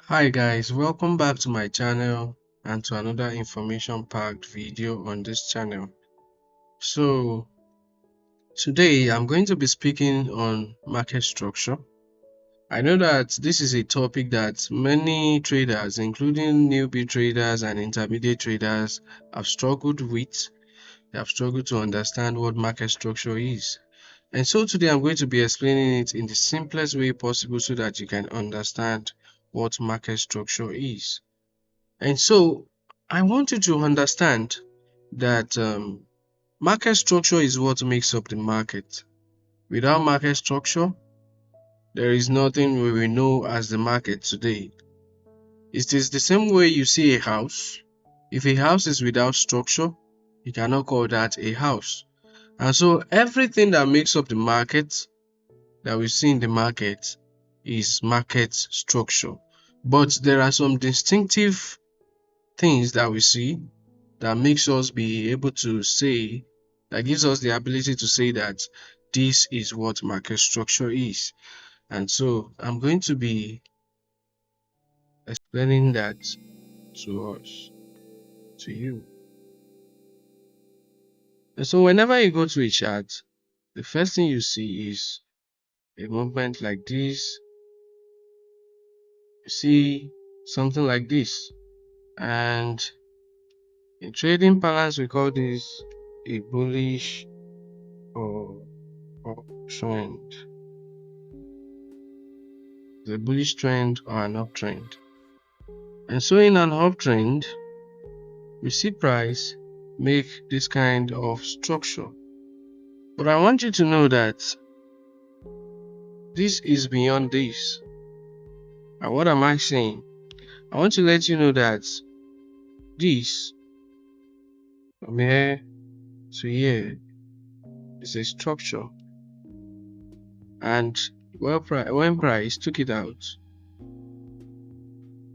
Hi guys, welcome back to my channel and to another information packed video on this channel. So today I'm going to be speaking on market structure. I know that this is a topic that many traders, including newbie traders and intermediate traders, have struggled with. They have struggled to understand what market structure is. And so today I'm going to be explaining it in the simplest way possible so that you can understand what market structure is. And so I want you to understand that market structure is what makes up the market. Without market structure, there is nothing we will know as the market today. It is the same way you see a house. If a house is without structure, you cannot call that a house. And so everything that makes up the market that we see in the market is market structure. But there are some distinctive things that we see that makes us be able to say, that gives us the ability to say that this is what market structure is. And so I'm going to be explaining that to us, to you. And so whenever you go to a chart, the first thing you see is a movement like this. You see something like this. And in trading parlance, we call this a bullish or uptrend. The bullish trend or an uptrend. And so in an uptrend, we see price make this kind of structure. But I want you to know that this is beyond this. And what am I saying? I want to let you know that this from here to here is a structure. And when price took it out,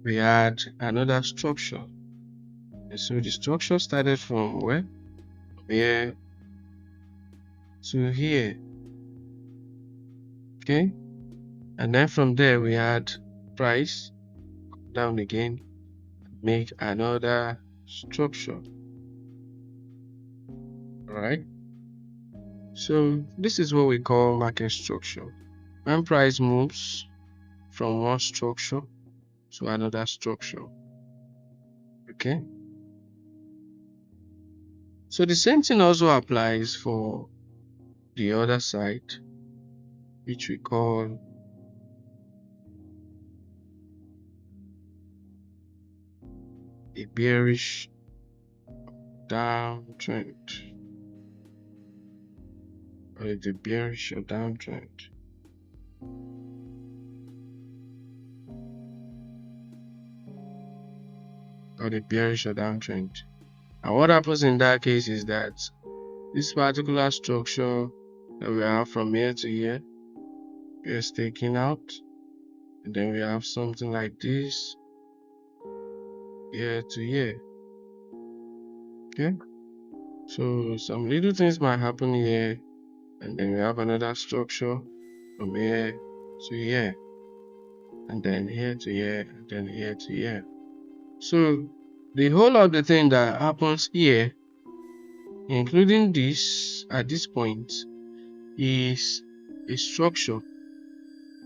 we had another structure. And so the structure started from where? Here to here. Okay? And then from there we had price down again, make another structure. Alright? So this is what we call market structure. When price moves from one structure to another structure. Okay? So the same thing also applies for the other side, which we call a bearish downtrend. Or the bearish or downtrend. Or the bearish or downtrend. And what happens in that case is that this particular structure that we have from here to here is taken out, and then we have something like this here to here. Okay, so some little things might happen here, and then we have another structure from here to here, and then here to here, and then here to here. So the whole of the thing that happens here, including this at this point, is a structure.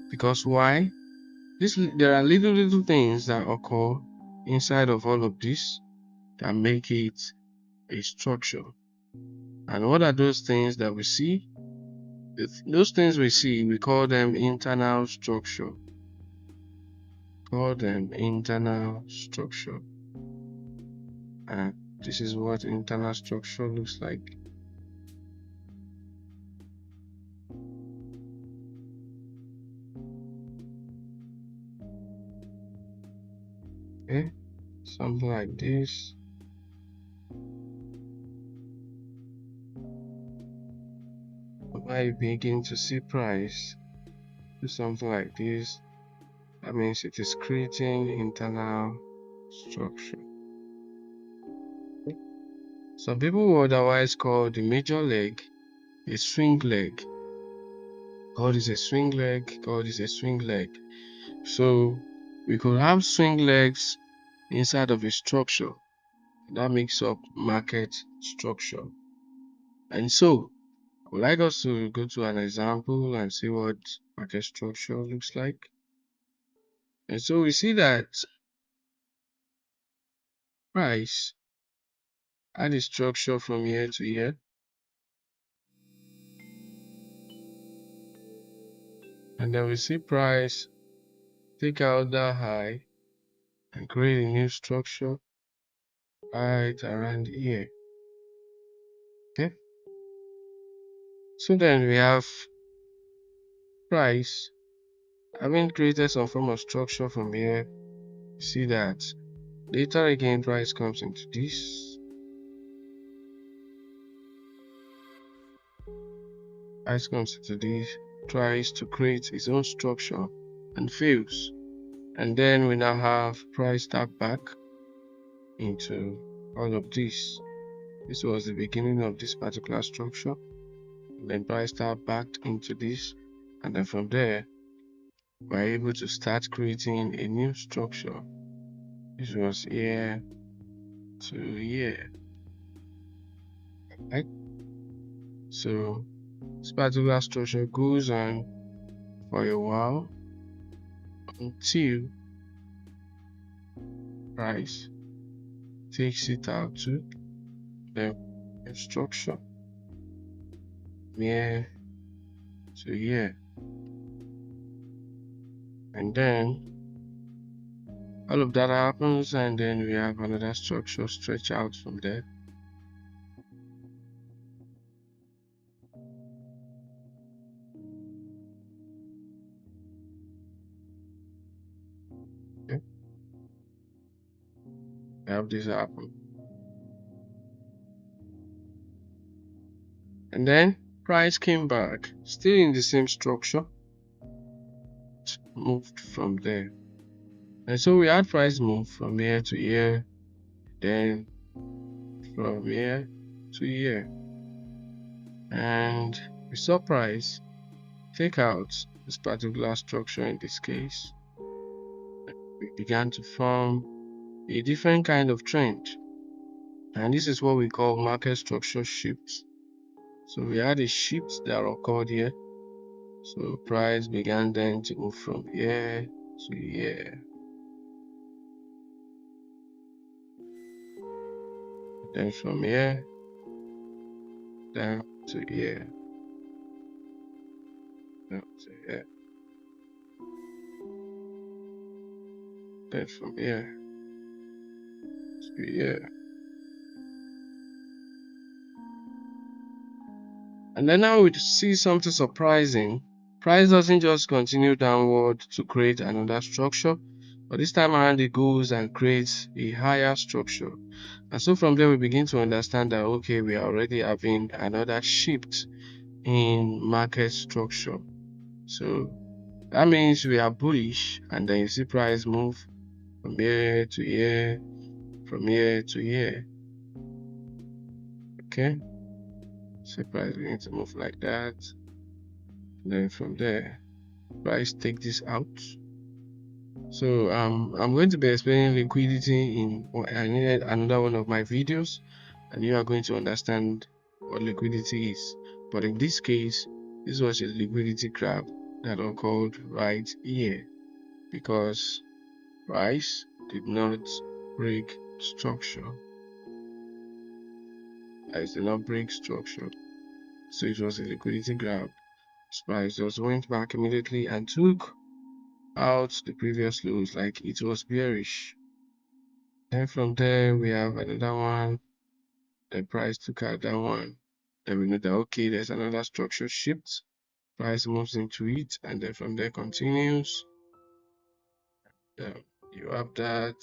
Because why? There are little things that occur inside of all of this that make it a structure. And what are those things that we see? Those things we see, we call them internal structure. And this is what internal structure looks like. Okay, something like this. When you begin to see price do something like this, that means it is creating internal structure. Some people would otherwise call the major leg a swing leg. God is a swing leg, God is a swing leg. So we could have swing legs inside of a structure that makes up market structure. And so I would like us to go to an example and see what market structure looks like. And so we see that price had a structure from year to year. And then we see price take out that high and create a new structure right around here. Okay. So then we have price having created some form of structure from here. You see that later again price comes into this. Price comes into this, tries to create its own structure and fails. And then we now have price tap back into all of this. This was the beginning of this particular structure. And then price tap backed into this. And then from there, we're able to start creating a new structure. This was here to here. Right? So this particular structure goes on for a while until price takes it out to the structure here to here. And then all of that happens, and then we have another structure stretch out from there. Okay. We have this happen. And then price came back, still in the same structure, moved from there. And so we had price move from here to here, then from here to here. And we saw price take out this particular structure in this case. We began to form a different kind of trend. And this is what we call market structure shifts. So we had a shift that occurred here. So price began then to move from here to here. Then from here down to here. Down to here. Then from here to here. And then now we see something surprising. Price doesn't just continue downward to create another structure, but this time around it goes and creates a higher structure. And so from there we begin to understand that okay, we are already having another shift in market structure. So that means we are bullish, and then you see price move from here to here, from here to here. Okay, so price begin to move like that. And then from there, price take this out. So I'm going to be explaining liquidity in another one of my videos, and you are going to understand what liquidity is. But in this case, this was a liquidity grab that occurred right here because price did not break structure. Price did not break structure, so it was a liquidity grab. Price just went back immediately and took out the previous lows like it was bearish. Then from there we have another one. The price took out that one. Then we know that okay, there's another structure shift. Price moves into it, and then from there continues. You have that.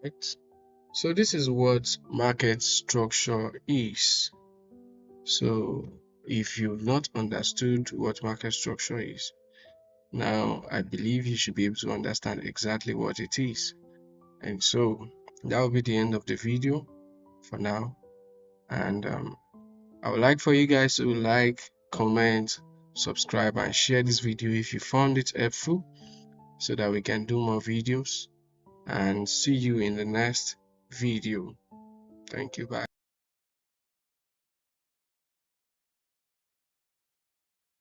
Right? So this is what market structure is. So if you've not understood what market structure is, now I believe you should be able to understand exactly what it is. And so that will be the end of the video for now. And I would like for you guys to like, comment, subscribe, and share this video if you found it helpful, so that we can do more videos. And see you in the next video. Thank you. Bye.